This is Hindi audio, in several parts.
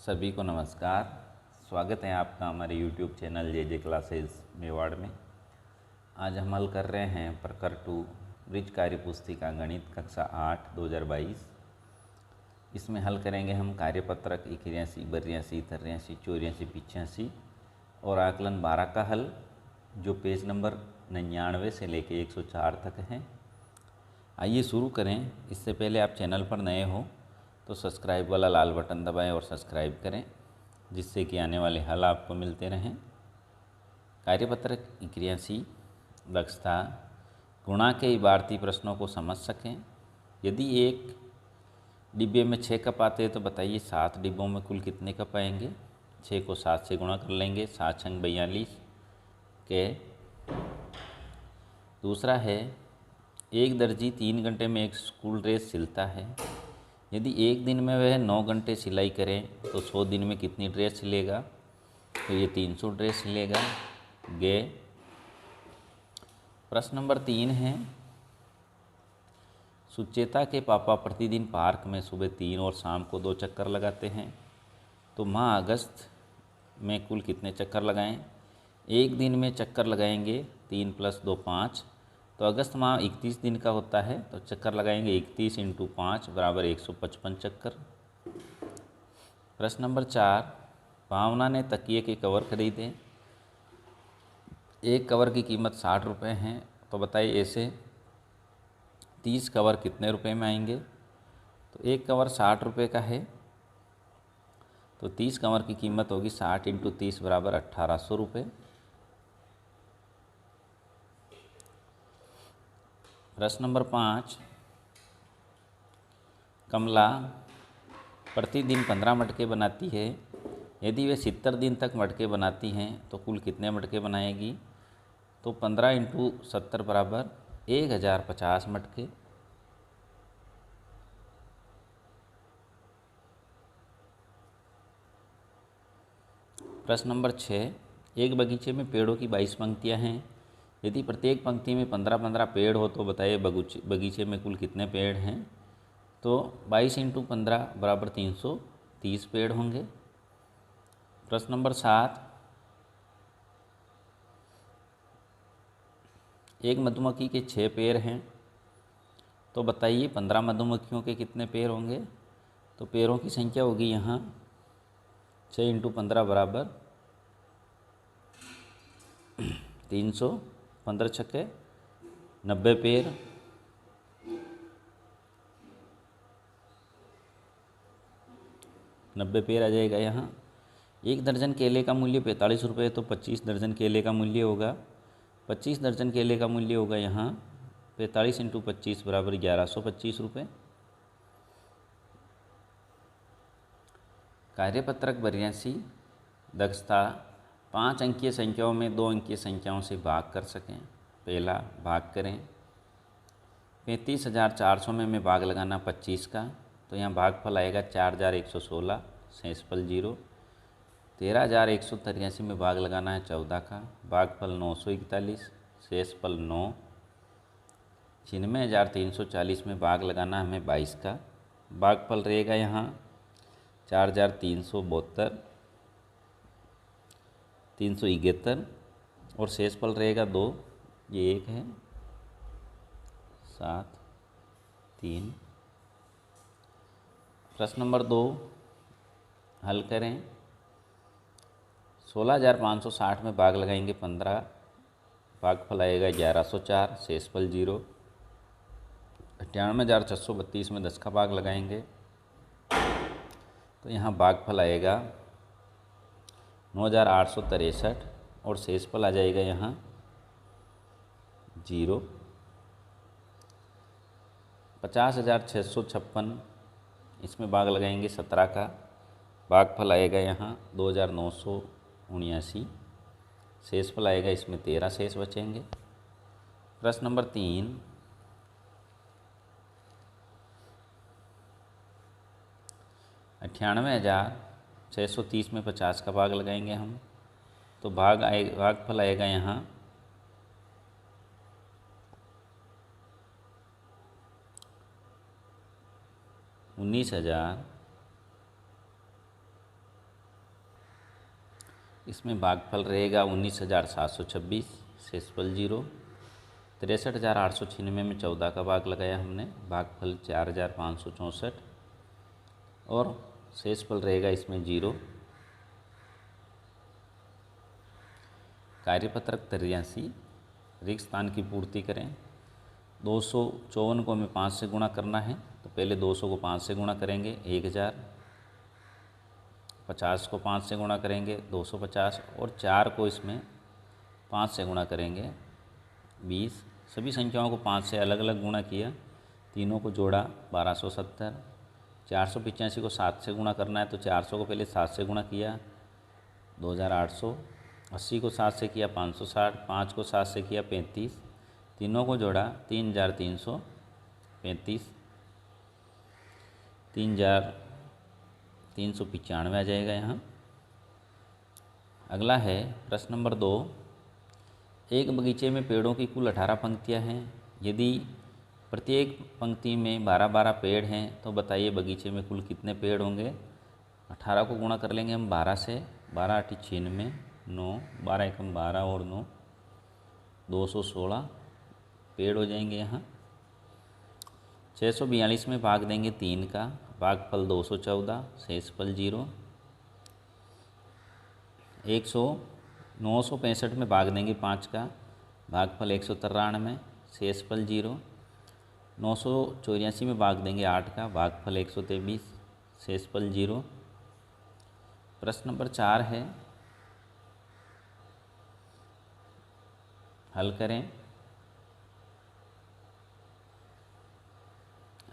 सभी को नमस्कार। स्वागत है आपका हमारे YouTube चैनल जे क्लासेस मेवाड़ में। आज हम हल कर रहे हैं प्रकर 2 ब्रिज कार्य पुस्तिका गणित कक्षा 8 2022। इसमें हल करेंगे हम कार्यपत्रक 81, 82, 83, 84, 85 और आकलन 12 का हल, जो पेज नंबर 99 से लेके 104 तक है। आइए शुरू करें। इससे पहले आप चैनल पर नए हो तो सब्सक्राइब वाला लाल बटन दबाएं और सब्सक्राइब करें, जिससे कि आने वाले हल आपको मिलते रहें। कार्यपत्रक 81 दक्षता गुणा के इबारती प्रश्नों को समझ सकें। यदि एक डिब्बे में 6 कप आते हैं तो बताइए 7 डिब्बों में कुल कितने कप आएंगे। 6 को 7 से गुणा कर लेंगे, 7 छंग 42 के। दूसरा है, एक दर्जी 3 घंटे में एक स्कूल ड्रेस सिलता है। यदि एक दिन में वह 9 घंटे सिलाई करें तो 100 दिन में कितनी ड्रेस सिलेगा। तो ये 300 ड्रेस सिलेगा। गे। प्रश्न नंबर 3 है, सुचेता के पापा प्रतिदिन पार्क में सुबह 3 और शाम को 2 चक्कर लगाते हैं, तो माह अगस्त में कुल कितने चक्कर लगाएं। एक दिन में चक्कर लगाएंगे 3 + 2 5, तो अगस्त माह 31 दिन का होता है, तो चक्कर लगाएंगे 31 × 5 = 155 चक्कर। प्रश्न नंबर 4, भावना ने तकिए के कवर खरीदे। एक कवर की कीमत 60 रुपये है, तो बताइए ऐसे 30 कवर कितने रुपए में आएंगे। तो एक कवर 60 रुपये का है, तो 30 कवर की कीमत होगी 60 × 30 = 1800 रुपये। प्रश्न नंबर 5, कमला प्रतिदिन 15 मटके बनाती है। यदि वे 70 दिन तक मटके बनाती हैं तो कुल कितने मटके बनाएगी। तो 15 × 70 = 1050 मटके। प्रश्न नंबर 6, एक बगीचे में पेड़ों की 22 पंक्तियां हैं। यदि प्रत्येक पंक्ति में 15-15 पेड़ हो तो बताइए बगीचे में कुल कितने पेड़ हैं। तो 22 × 15 = 330 पेड़ होंगे। प्रश्न नंबर 7, एक मधुमक्खी के 6 पैर हैं, तो बताइए 15 मधुमक्खियों के कितने पैर होंगे। तो पैरों की संख्या होगी यहाँ 6 × 15 = 300, 15 छक्के 90 पैर। आ जाएगा यहाँ। एक दर्जन केले का मूल्य 45 रुपये, तो 25 दर्जन केले का मूल्य होगा। 25 दर्जन केले का मूल्य होगा यहाँ 45 × 25 = 1125 रुपये। कार्यपत्रक 82 दक्षता 5 अंकीय संख्याओं में 2 अंकीय संख्याओं से भाग कर सकें। पहला, भाग करें। 35,400 में मैं भाग लगाना 25 का, तो यहाँ भागफल आएगा 4116, शेषफल 0। 13,183 में भाग लगाना है 14 का, भागफल 941, शेषफल 9। 96,340 में भाग लगाना हमें 22 का, भागफल रहेगा यहाँ 4,372, 371 और शेषफल रहेगा 2। ये 1 है 7 3। प्रश्न नंबर 2 हल करें। 16,560 में भाग लगाएंगे 15, भागफल आएगा 1104, शेषफल 0। 98,632 में 10 का भाग लगाएंगे, तो यहाँ भागफल आएगा 9,863 और शेषफल आ जाएगा यहाँ 0। 50,656 इसमें भाग लगाएंगे 17 का, भागफल आएगा यहाँ 2,979, शेषफल आएगा इसमें 13 शेष बचेंगे। प्रश्न नंबर 3, 98,630 में 50 का भाग लगाएंगे हम, तो भागफल आएगा यहाँ 19,000 इसमें भागफल रहेगा 19,726, शेषफल 0। 63,896 में 14 का भाग लगाया हमने, भागफल 4,564 और शेषफल रहेगा इसमें 0। कार्यपत्रक 83, रिक्त स्थान की पूर्ति करें। 254 को हमें 5 से गुणा करना है, तो पहले 200 को 5 से गुणा करेंगे 1000, 50 को 5 से गुणा करेंगे 250 और 4 को इसमें 5 से गुणा करेंगे 20। सभी संख्याओं को 5 से अलग अलग गुणा किया, तीनों को जोड़ा 1270। 485 को 7 से गुणा करना है, तो 400 को पहले 7 से गुणा किया 2800। 80 को 7 से किया 560, 5 को 7 से किया 35, तीनों को जोड़ा 3335, 3395 आ जाएगा यहाँ। अगला है प्रश्न नंबर 2। एक बगीचे में पेड़ों की कुल 18 पंक्तियाँ हैं। यदि प्रत्येक पंक्ति में 12-12 पेड़ हैं तो बताइए बगीचे में कुल कितने पेड़ होंगे। 18 को गुणा कर लेंगे हम 12 से, 12 8 96, 9, 12 एकम 12 और 9 216 पेड़ हो जाएंगे यहाँ। 642 में भाग देंगे 3 का, भागफल 214, शेषफल 0। 965 में भाग देंगे 5 का, भागफल 193, शेषफल 0। 984 में भाग देंगे 8 का, भागफल 123, शेषफल 0। प्रश्न नंबर 4 है, हल करें।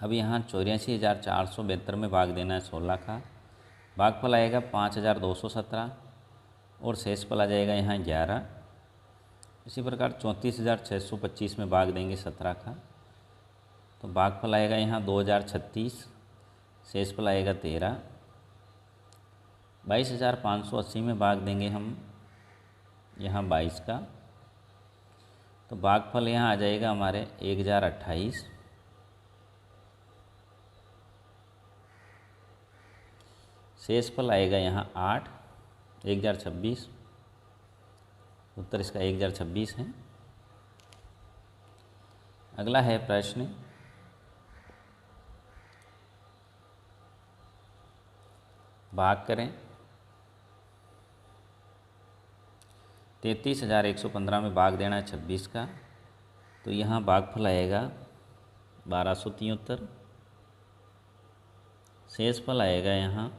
अब यहाँ 84,472 में भाग देना है 16 का, भागफल आएगा 5,217 और शेषफल आ जाएगा यहाँ 11। इसी प्रकार 34,625 में भाग देंगे 17 का, तो भागफल आएगा यहाँ 2,036, शेषफल आएगा 13। 22,580 में भाग देंगे हम यहाँ 22 का, तो भागफल यहाँ आ जाएगा हमारे 1,028। शेषफल आएगा यहाँ 8, 1,026, उत्तर इसका 1,026 है। अगला है प्रश्न, भाग करें। 33,115 में भाग देना है 26 का, तो यहाँ भागफल आएगा 1273। शेषफल आएगा यहाँ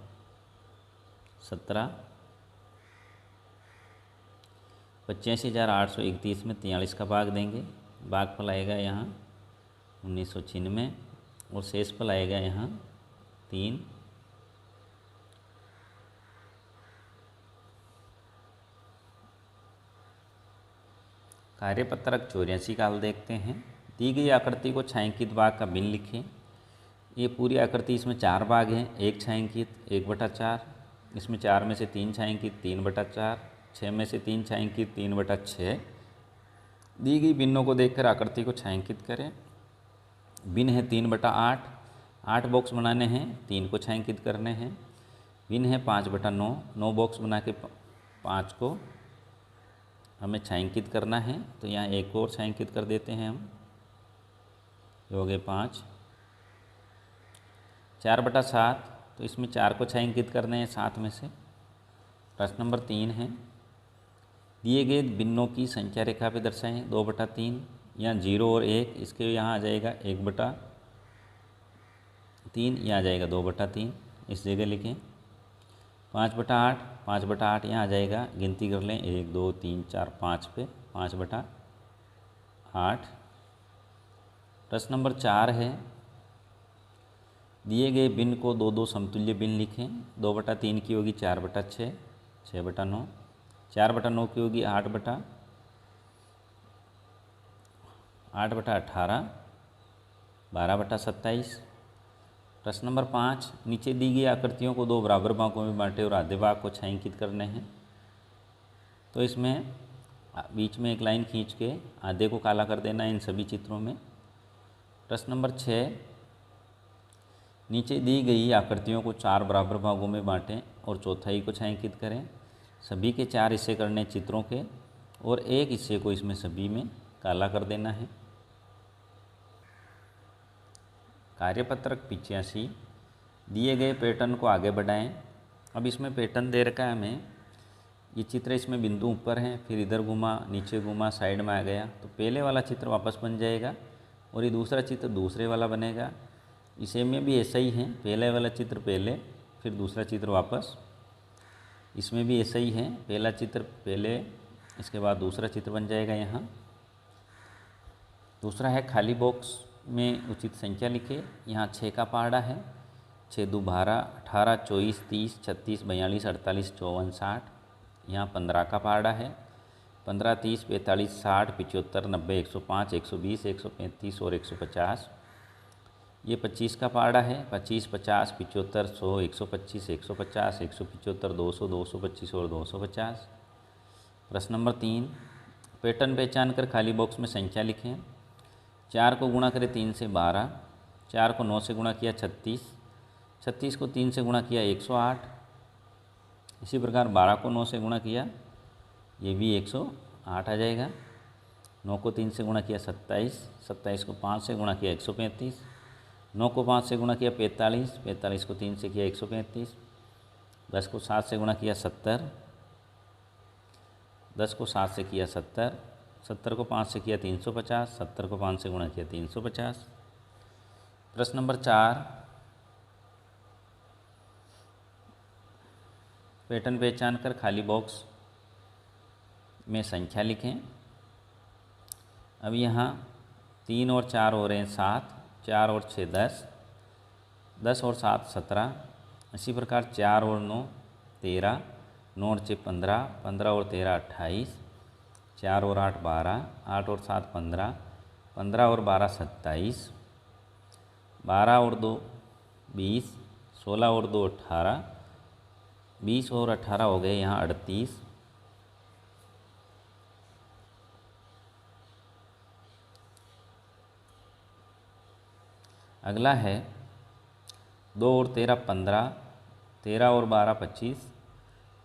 17। 85,831 में 43 का भाग देंगे, भागफल आएगा यहाँ 1996 और शेषफल आएगा यहाँ 3। कार्यपत्रक 84 का हल देखते हैं। दी गई आकृति को छायांकित भाग का भिन्न लिखें। ये पूरी आकृति, इसमें 4 भाग हैं, एक छायांकित 1/4, इसमें 4 में से 3 छायांकित 3/4, 6 में से 3 छायांकित 3/6। दी गई भिन्नों को देखकर आकृति को छायांकित करें। भिन्न है 3/8, 8 बॉक्स बनाने हैं, 3 को छायांकित करने हैं। भिन्न है 5/9, 9 बॉक्स बना के 5 को हमें छायांकित करना है, तो यहाँ एक और छायांकित कर देते हैं हम, ये हो गए 5। 4/7, तो इसमें 4 को छायांकित करने हैं 7 में से। प्रश्न नंबर 3 है, दिए गए भिन्नों की संख्या रेखा पे दर्शाएं। 2/3, यहाँ 0 और 1, इसके यहाँ आ जाएगा 1/3, यहाँ आ जाएगा 2/3, इस जगह लिखें। 5/8, 5/8 यहाँ आ जाएगा, गिनती कर लें 1 2 3 4 5 पे 5/8। प्रश्न नंबर 4 है, दिए गए भिन्न को 2-2 समतुल्य भिन्न लिखें। 2/3 की होगी 4/6, 6/9, 4/9 की होगी 8/18, 12/27। प्रश्न नंबर 5, नीचे दी गई आकृतियों को 2 बराबर भागों में बांटे और आधे भाग को छायांकित करने हैं। तो इसमें बीच में एक लाइन खींच के आधे को काला कर देना है इन सभी चित्रों में। प्रश्न नंबर 6, नीचे दी गई आकृतियों को 4 बराबर भागों में बांटें और चौथाई को छायांकित करें। सभी के 4 हिस्से करने चित्रों के और एक हिस्से को इसमें सभी में काला कर देना है। कार्यपत्रक 85, दिए गए पैटर्न को आगे बढ़ाएं। अब इसमें पैटर्न दे रखा है हमें, ये चित्र इसमें बिंदु ऊपर है, फिर इधर घुमा, नीचे घुमा, साइड में आ गया, तो पहले वाला चित्र वापस बन जाएगा और ये दूसरा चित्र दूसरे वाला बनेगा। इसे में भी ऐसा ही है, पहले वाला चित्र पहले, फिर दूसरा चित्र वापस। इसमें भी ऐसा ही है, पहला चित्र पहले, इसके बाद दूसरा चित्र बन जाएगा यहाँ। दूसरा है खाली बॉक्स में उचित संख्या लिखे। यहाँ 6 का पहाड़ा है, 6 दू 12, 18, 24, 30, 36, 42, 48, 54, 60। यहाँ 15 का पहाड़ा है, 15, 30, 45, 60, 75, 90, 105, 120, 135 और 150। ये 25 का पहाड़ा है, 25, 50, 75, 100, 125, 150, 175, 200, 225 और 250। प्रश्न नंबर 3, पैटर्न पहचान कर खाली बॉक्स में संख्या लिखें। 4 को गुणा करें 3 से 12, 4 को 9 से गुणा किया 36, 36 को 3 से गुणा किया 108। इसी प्रकार 12 को 9 से गुणा किया, ये भी 108 आ जाएगा। 9 को 3 से गुणा किया 27, 27 को 5 से गुणा किया 135, 9 को 5 से गुणा किया 45, 45 को 3 से किया 135, 10 को 7 से गुणा किया 70, 10 को 7 से किया 70, 70 को 5 से किया 350, 70 को 5 से गुणा किया 350। प्रश्न नंबर 4, पैटर्न पहचान कर खाली बॉक्स में संख्या लिखें। अब यहाँ 3 और 4 हो रहे हैं 7, 4 और 6 10, 10 और 7 17। इसी प्रकार 4 और 9 13, 9 और 6 15, 15 और 13 28, 4 और 8 12, 8 और 7 15, 15 और 12 27, 12 और 2 20, 16 और 2 18, 20 और 18 हो गए यहाँ 38। अगला है 2 और 13 15, 13 और 12 25,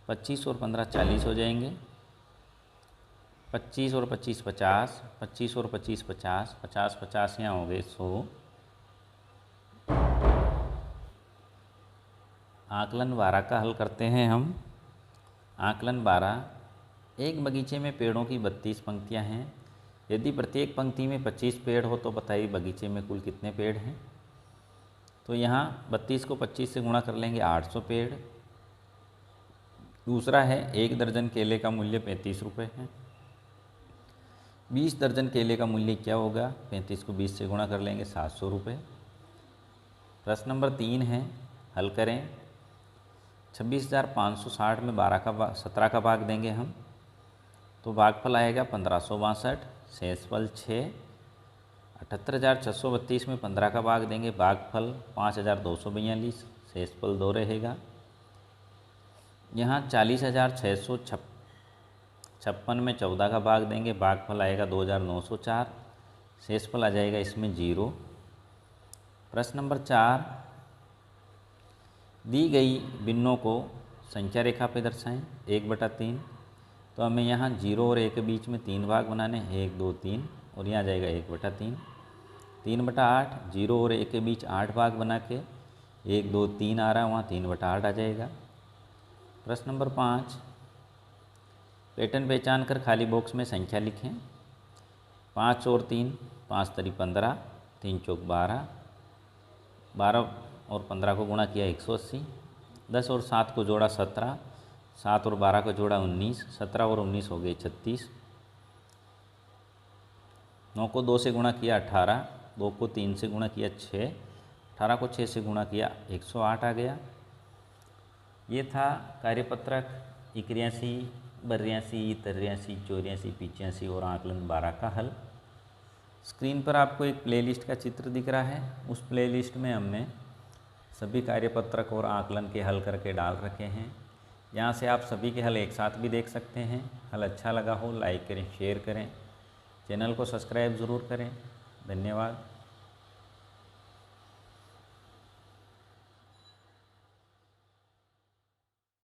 25 और 15 40 हो जाएंगे। 25 और 25 50, 25 और 25 50, 50 50 यहाँ हो गए 100। आकलन 12 का हल करते हैं हम। आकलन 12, एक बगीचे में पेड़ों की 32 पंक्तियां हैं। यदि प्रत्येक पंक्ति में 25 पेड़ हो तो बताइए बगीचे में कुल कितने पेड़ हैं। तो यहाँ 32 को 25 से गुणा कर लेंगे, 800 पेड़। दूसरा है 1 दर्जन केले का मूल्य 35 रुपये है। 20 दर्जन केले का मूल्य क्या होगा, 35 को 20 से गुणा कर लेंगे, 700 रुपये। प्रश्न नंबर 3 है, हल करें। 26,560 में 17 का भाग देंगे हम, तो भागफल आएगा 1562, शेषफल 6। 78,632 में 15 का भाग देंगे, भागफल 5,242, शेषफल 2 रहेगा। यहाँ 40,656 में 14 का भाग देंगे, भागफल आएगा 2,904, शेषफल आ जाएगा इसमें 0। प्रश्न नंबर 4, दी गई भिन्नों को संख्या रेखा पे दर्शाएं। 1/3, तो हमें यहाँ 0 और 1 के बीच में 3 भाग बनाने, 1 2 3, और यहाँ जाएगा 1/3। 3/8, 0 और 1 के बीच 8 भाग बना के 1 2 3 आ रहा है, वहाँ 3/8 आ जाएगा। प्रश्न नंबर 5, पैटर्न पहचान कर खाली बॉक्स में संख्या लिखें। 5 और 3, 5 तरी 15, 3 चौक 12, 12 और 15 को गुणा किया 180, 10 और 7 को जोड़ा 17, 7 और 12 को जोड़ा 19, 17 और 19 हो गए 36। 9 को 2 से गुणा किया 18, 2 को 3 से गुणा किया 6, 18 को 6 से गुणा किया 108 आ गया। ये था कार्यपत्रक 81, 82, 83, 84, 85 और आकलन 12 का हल। स्क्रीन पर आपको एक प्लेलिस्ट का चित्र दिख रहा है, उस प्लेलिस्ट में हमने सभी कार्यपत्रक और आकलन के हल करके डाल रखे हैं। यहाँ से आप सभी के हल एक साथ भी देख सकते हैं। हल अच्छा लगा हो लाइक करें, शेयर करें, चैनल को सब्सक्राइब ज़रूर करें। धन्यवाद।